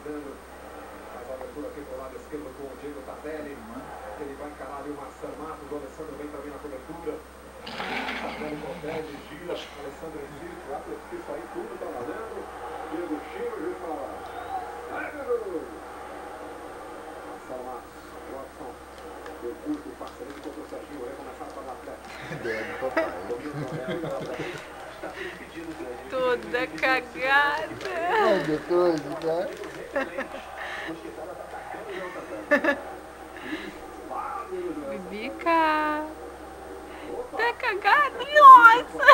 Fernando. Faz a abertura aqui pro lado esquerdo com o Diego Tardelli. Ele vai encarar ali o Marcelo Matos. O Alessandro vem também na cobertura. Tardelli protege, gira. Alessandro em círculo. Isso aí tudo tá valendo. Diego Chiro, viu falar. Marcelo Matos. Watson. Deu curto, parceiro contra o Serginho. Vai começar para o Atlético. Toda cagada. Depois, tá? Bibica. Tá cagada? Nossa.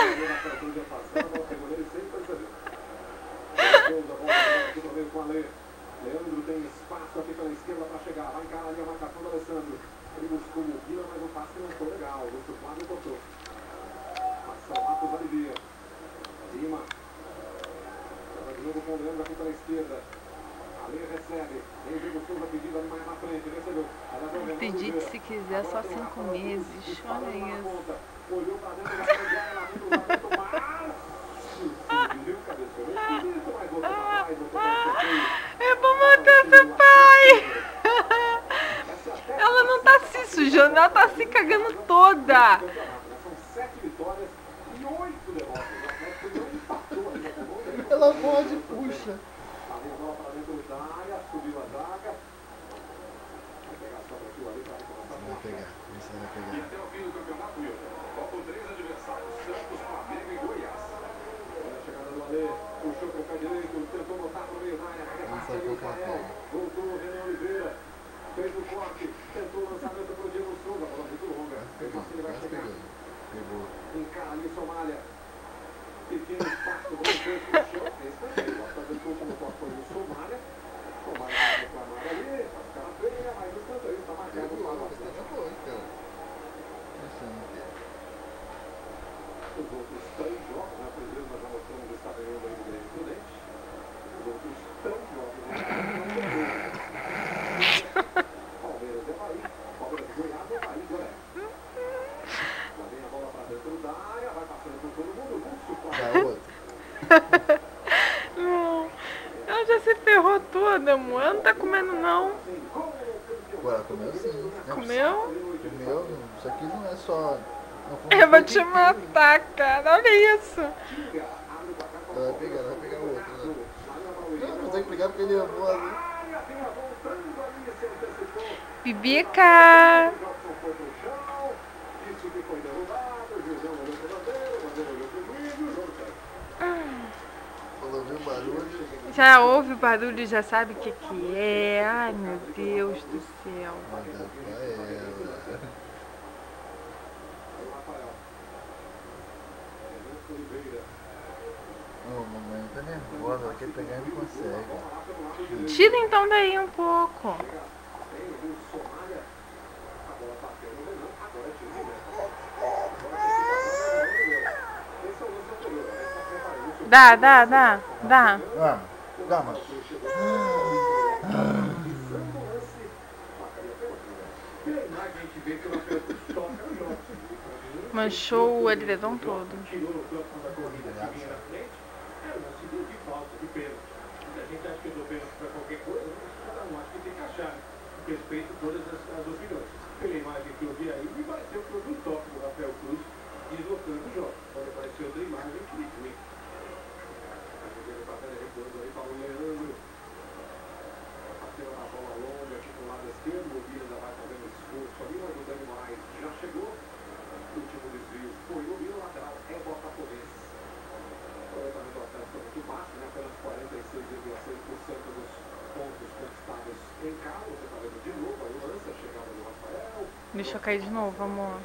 Leandro tem espaço aqui pela esquerda para chegar. Vai encarar ali a marcação do Alessandro. Ele buscou o Guila, mas o passe não foi legal. O Lúcio Flávio cortou. Marcelo Matos alivia. Lima. Joga de novo com o Leandro aqui pela esquerda. Ali recebe. Tem o Diego Souza pedindo ali mais na frente. Recebeu. Pedir se quiser só 5 meses. Olha isso. Olhou para dentro da frente. É pra matar seu pai. Ela não tá se sujando, ela tá se cagando toda. São 7 vitórias e 8 derrotas. Ela pode, puxa. A bola para dentro da área, subiu a zaga. Vai pegar só para aquilo ali para recomeçar. Vai pegar, isso vai pegar. E até o fim do campeonato, faltam 3 adversários: Santos, Flamengo e Goiás. Olha a chegada do Alê, puxou para o pé direito, tentou botar para o meio da área. Repassa ali o Rafael, voltou o Renan Oliveira, fez o corte, tentou o lançamento para o Diego Souza, bola muito longa. Ele vai chegar. Encara ali Somália. Pequeno espaço, voltou para o chão, escanteio. Gosta de ver como toca o Somália. Somália vai reclamar ali, vai ficar na feia, mas o escanteio está marcado para o Atlético. Os outros 3 jogos, né? Primeiro nós já mostramos o estado ganhando aí do Grêmio Prudente. Os outros 3 jogos, Palmeiras é Bahia, Palmeiras de Goiás é Bahia, Goiás. Lá vem a bola para dentro da área, vai passando por todo mundo, Lúcio outra. Não, ela já se ferrou toda, amor. Ela não tá comendo, não. Ela comeu sim. Comeu? Comeu, isso aqui não é só... Eu vou te matar, cara. Olha isso. Ela vai pegar o outro. Né? Não consegue pegar porque ele amou ali. Bibica. Já ouve o barulho, já sabe o que que é. Ai, meu Deus do céu. Manda pra ela. Ô, mamãe tá nervosa, ela quer pegar e não consegue. Tira então daí um pouco. Dá. Dá, mas... Manchou o edredom todo. Respeito todas as opiniões. Pela imagem que eu vi aí, me pareceu que foi um toque do Rafael Cruz deslocando o jogo. Pode aparecer outra imagem que me ruim. A Juliana está recuando aí para o Leandro. Bateu na bola longa aqui do lado esquerdo. O Vila ainda vai fazendo esforço ali, mas o Dani Moraes já chegou. O último desvio foi o Vila, lateral é Botafoguense. O aproveitamento do Atlético é muito baixo, né? Apenas 46,6% dos pontos conquistados em casa. Você está vendo de novo aí o lance, a chegada do Rafael. Deixa eu cair de novo, amor.